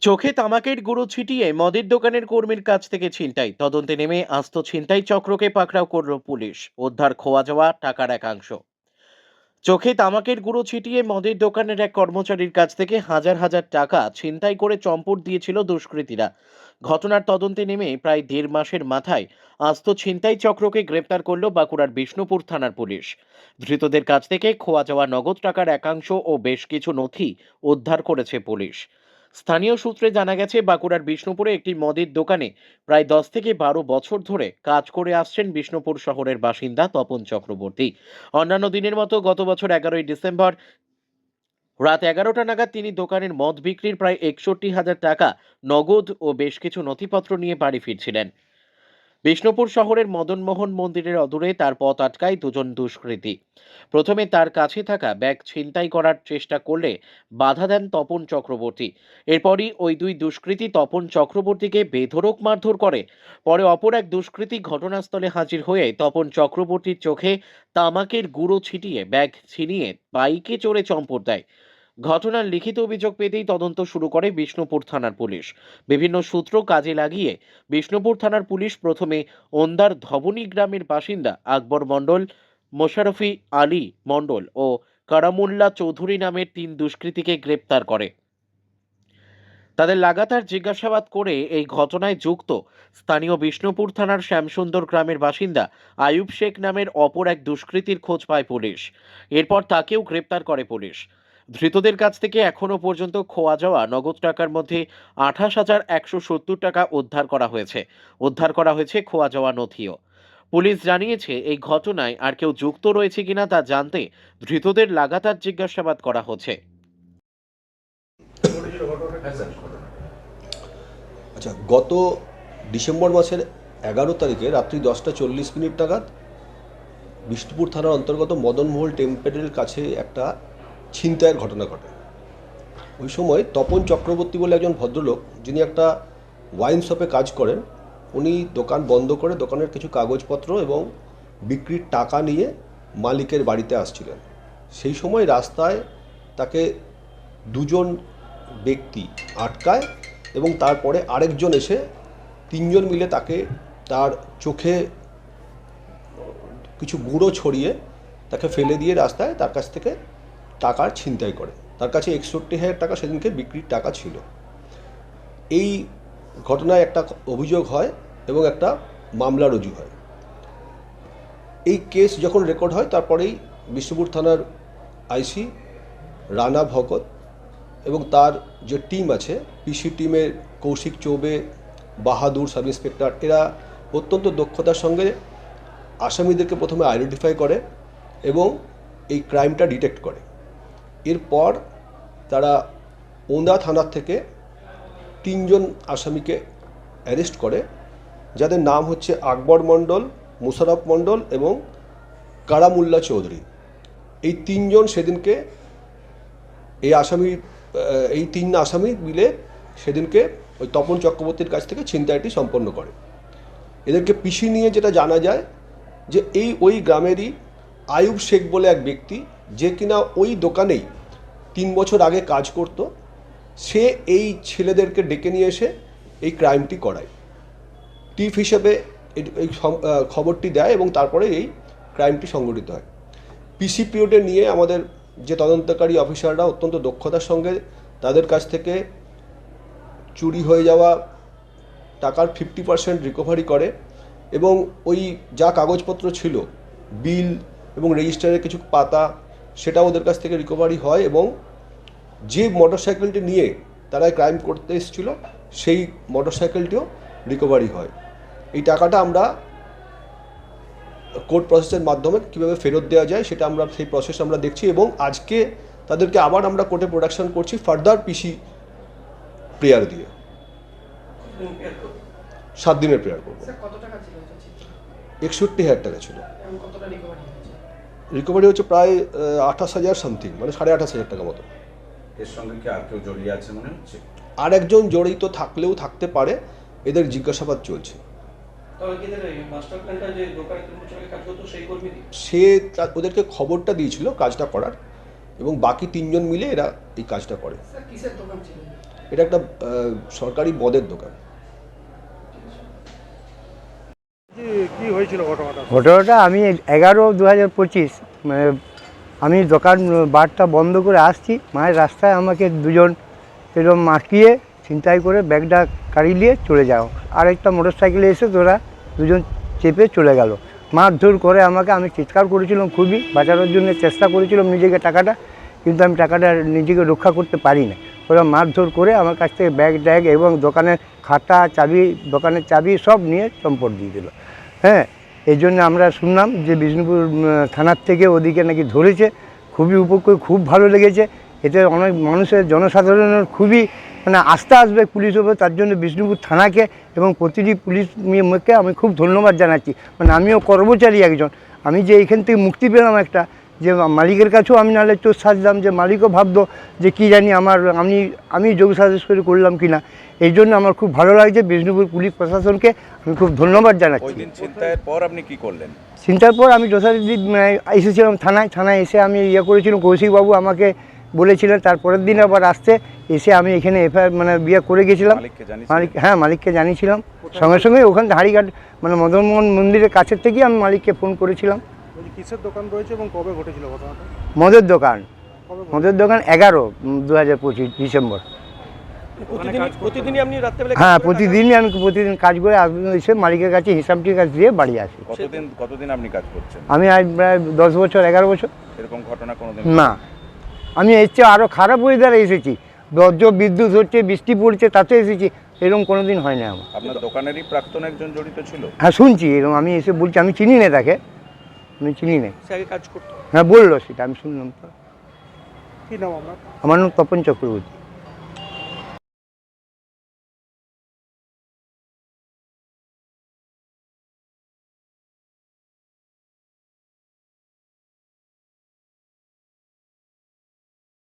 চোখে তামাকের গুঁড়ো ছিটিয়ে মদের দোকানের কর্মীর কাছ থেকে ছিনতাই, তদন্তে নেমে আস্ত ছিনতাই চক্রকে পাকড়াও করল পুলিশ। উদ্ধার খোয়া যাওয়া টাকার একাংশ। চোখে তামাকের গুঁড়ো ছিটিয়ে মদের দোকানের এক কর্মচারীর কাছ থেকে হাজার হাজার টাকা ছিনতাই করে চম্পট দিয়েছিল দুষ্কৃতীরা। ঘটনার তদন্তে নেমে প্রায় 1.5 মাসের মাথায় আস্ত ছিনতাই চক্রকে গ্রেপ্তার করল বাঁকুড়ার বিষ্ণুপুর থানার পুলিশ। ধৃতদের কাছ থেকে খোয়া যাওয়া নগদ টাকার একাংশ ও বেশ কিছু নথি উদ্ধার করেছে পুলিশ। স্থানীয় সূত্রে জানা গেছে, বাঁকুড়ার বিষ্ণুপুরে একটি মদের দোকানে প্রায় 10 থেকে 12 বছর ধরে কাজ করে আসছেন বিষ্ণুপুর শহরের বাসিন্দা তপন চক্রবর্তী। অন্যান্য দিনের মতো গত বছর 11ই ডিসেম্বর রাত 11টা নাগাদ তিনি দোকানের মদ বিক্রির প্রায় 61,000 টাকা নগদ ও বেশ কিছু নথিপত্র নিয়ে বাড়ি ফিরছিলেন। বিষ্ণুপুর শহরের মদনমোহন মন্দিরের অদূরে তার পথ আটকায় দুজন দুষ্কৃতী। প্রথমে তার কাছে থাকা ব্যাগ ছিনতাই করার চেষ্টা করলে বাধা দেন তপন চক্রবর্তী। এরপরই ওই দুই দুষ্কৃতী তপন চক্রবর্তীকে বেধড়ক মারধর করে। পরে অপর এক দুষ্কৃতী ঘটনাস্থলে হাজির হয়ে তপন চক্রবর্তীর চোখে তামাকের গুঁড়ো ছিটিয়ে ব্যাগ ছিনিয়ে বাইকে চড়ে চম্পট দেয়। ঘটনার লিখিত অভিযোগ পেতেই তদন্ত শুরু করে বিষ্ণুপুর থানার পুলিশ। বিভিন্ন সূত্র কাজে লাগিয়ে বিষ্ণুপুর থানার পুলিশ প্রথমে ওন্দার ধবনী গ্রামের বাসিন্দা আকবর মণ্ডল, মোশারফি আলী মণ্ডল ও কারামুল্লা চৌধুরী নামের 3 দুষ্কৃতীকে গ্রেপ্তার করে। তাদের লাগাতার জিজ্ঞাসাবাদ করে এই ঘটনায় যুক্ত স্থানীয় বিষ্ণুপুর থানার শ্যামসুন্দর গ্রামের বাসিন্দা আয়ুব শেখ নামের অপর এক দুষ্কৃতীর খোঁজ পায় পুলিশ। এরপর তাকেও গ্রেপ্তার করে পুলিশ। ধৃতদের কাছ থেকে এখনো পর্যন্ত খোয়া যাওয়া নগদ টাকার মধ্যে 28,170 টাকা উদ্ধার করা হয়েছে খোয়া যাওয়া নথিও। পুলিশ জানিয়েছে, এই ঘটনায় আর কেউ যুক্ত রয়েছে কিনা তা জানতে ধৃতদের লাগাতার জিজ্ঞাসাবাদ করা হচ্ছে। আচ্ছা, গত ডিসেম্বর মাসের 11 তারিখে রাত্রি 10টা 40 মিনিট নাগাদ বিষ্ণুপুর থানার অন্তর্গত মদনমোহন টেম্পলের কাছে একটা ছিনতাইয়ের ঘটনা ঘটে। ওই সময় তপন চক্রবর্তী বলে একজন ভদ্রলোক, যিনি একটা ওয়াইন শপে কাজ করেন, উনি দোকান বন্ধ করে দোকানের কিছু কাগজপত্র এবং বিক্রির টাকা নিয়ে মালিকের বাড়িতে আসছিলেন। সেই সময় রাস্তায় তাকে দুজন ব্যক্তি আটকায় এবং তারপরে আরেকজন এসে 3জন মিলে তাকে তার চোখে কিছু গুঁড়ো ছড়িয়ে তাকে ফেলে দিয়ে রাস্তায় তার কাছ থেকে টাকার ছিনতাই করে। তার কাছে 61,000 টাকা সেদিনকে বিক্রির টাকা ছিল। এই ঘটনায় একটা অভিযোগ হয় এবং একটা মামলা রুজু হয়। এই কেস যখন রেকর্ড হয়, তারপরেই বিষ্ণুপুর থানার আইসি রানা ভগত এবং তার যে টিম আছে, পিসি টিমের কৌশিক চৌবে, বাহাদুর সাব ইন্সপেক্টর, এরা অত্যন্ত দক্ষতার সঙ্গে আসামিদেরকে প্রথমে আইডেন্টিফাই করে এবং এই ক্রাইমটা ডিটেক্ট করে। এরপর তারা ওন্দা থানার থেকে 3জন আসামিকে অ্যারেস্ট করে, যাদের নাম হচ্ছে আকবর মণ্ডল, মুশারফ মণ্ডল এবং কারামুল্লা চৌধুরী। এই 3জন সেদিনকে এই 3 আসামি মিলে সেদিনকে ওই তপন চক্রবর্তীর কাছ থেকে ছিনতাইটি সম্পন্ন করে। এদেরকে পিসি নিয়ে যেটা জানা যায় যে ওই গ্রামেরই আয়ুব শেখ বলে এক ব্যক্তি, যে কিনা ওই দোকানেই 3 বছর আগে কাজ করত, সে এই ছেলেদেরকে ডেকে নিয়ে এসে এই ক্রাইমটি করায়। টিপ হিসেবে এই খবরটি দেয় এবং তারপরে এই ক্রাইমটি সংঘটিত হয়। পিসি পিরিয়ডে নিয়ে আমাদের যে তদন্তকারী অফিসাররা অত্যন্ত দক্ষতার সঙ্গে তাদের কাছ থেকে চুরি হয়ে যাওয়া টাকার 50% রিকভারি করে এবং ওই যা কাগজপত্র ছিল, বিল এবং রেজিস্টারের কিছু পাতা, সেটা ওদের কাছ থেকে রিকভারি হয় এবং যে মোটরসাইকেলটি নিয়ে তারা ক্রাইম করতে এসেছিল সেই মোটরসাইকেলটিও রিকভারি হয়। এই টাকাটা আমরা কোর্ট প্রসেসের মাধ্যমে কীভাবে ফেরত দেওয়া যায় সেই প্রসেস আমরা দেখছি এবং আজকে তাদেরকে আবার আমরা কোর্টে প্রোডাকশন করছি ফার্দার পিসি প্রেয়ার দিয়ে। 7 দিনের প্রেয়ার করবো। 61,000 টাকা ছিল। রিকভারি হচ্ছে প্রায় 28,000 সামথিং, মানে 28,500 টাকা মতো। এর সঙ্গে কি আর কেউ জড়িয়ে আছে মনে হচ্ছে? আর একজন জড়িত থাকলেও থাকতে পারে, এদের জিজ্ঞাসাবাদ চলছে। সে ওদেরকে খবরটা দিয়েছিল কাজটা করার এবং বাকি 3জন মিলে এরা এই কাজটা করে। এটা একটা সরকারি মদের দোকান। কি হয়েছিল ঘটনাটা? ঘটনাটা আমি 11/2025 মানে আমি দোকান বারটা বন্ধ করে আসছি, মায়ের রাস্তায় আমাকে দুজন এরকম মাখিয়ে ছিনতাই করে ব্যাগটা কাড়ি নিয়ে চলে যাও। আর একটা মোটর সাইকেলে এসে তোরা দুজন চেপে চলে গেল, মারধর করে আমাকে। আমি চিৎকার করেছিলাম, খুবই বাঁচানোর জন্য চেষ্টা করেছিলাম নিজেকে টাকাটা, কিন্তু আমি টাকাটা নিজেকে রক্ষা করতে পারি না। ওরা মারধর করে আমার কাছ থেকে ব্যাগ ট্যাগ এবং দোকানের খাতা চাবি, দোকানের চাবি সব নিয়ে চম্পট দিয়ে দিল। হ্যাঁ, এই জন্য আমরা শুনলাম যে বিষ্ণুপুর থানার থেকে ওদিকে নাকি ধরেছে। খুবই উপকূল, খুব ভালো লেগেছে। এতে অনেক মানুষের, জনসাধারণের খুবই মানে আস্থা আসবে পুলিশের উপর। তার জন্য বিষ্ণুপুর থানাকে এবং প্রতিটি পুলিশ মেয়েকে আমি খুব ধন্যবাদ জানাচ্ছি। মানে আমিও কর্মচারী একজন, আমি যে এইখান থেকে মুক্তি পেলাম একটা, যে মালিকের কাছেও আমি নাহলে চোর সাজলাম, যে মালিকও ভাবতো যে কী জানি আমি যোগ সাজেশ করে করলাম কি না। এই জন্য আমার খুব ভালো লাগছে। বিষ্ণুপুর পুলিশ প্রশাসনকে আমি খুব ধন্যবাদ ওই জানাচ্ছি। দিন ছিনতাইয়ের পর আপনি কি করলেন? চিন্তার পর আমি যথারীতি এসেছিলাম থানায় এসে আমি করেছিলাম। কৌশিকবাবু আমাকে বলেছিলেন তারপরের দিন আবার আসতে, এসে আমি এখানে এফআইআর মানে করে গেছিলাম। মালিককে জানিয়েছিলেন? মালিককে জানিয়েছিলাম। সঙ্গে সঙ্গে ওখান হাড়িঘাট মানে মদনমোহন মন্দিরের কাছের থেকেই আমি মালিককে ফোন করেছিলাম। কিসের দোকান রয়েছে এবং কবে ঘটেছিল ঘটনাটা? মদের দোকান, কবে ঘটেছিল? মদের দোকান 11/2025 ডিসেম্বর। প্রতিদিনই আপনি রাত্রেবেলা? হ্যাঁ, প্রতিদিনই আমি প্রতিদিন কাজ করে এসে মালিকের কাছে হিসাব টিকাস দিয়ে বাড়ি আসি। কতদিন আপনি কাজ করছেন? আমি আজ প্রায় 10 বছর, 11 বছর। এরকম ঘটনা কোনোদিন? না, আমি এর চেয়ে আরও খারাপ ওয়েদারে এসেছি। বজ্র বিদ্যুৎ হচ্ছে, বৃষ্টি পড়ছে, তাতে এসেছি। এরকম কোনো দিন হয় না আমার। আপনার দোকানেরই প্রাক্তন একজন জড়িত ছিল? হ্যাঁ, শুনছি এরকম। আমি এসে বলছি, আমি চিনি না তাকে, আমি চিনি না। সে আগে কাজ করতো? হ্যাঁ, বললো সেটা আমি শুনলাম। তো কি নাম আপনার? আমার নাম তপন চক্রবর্তী।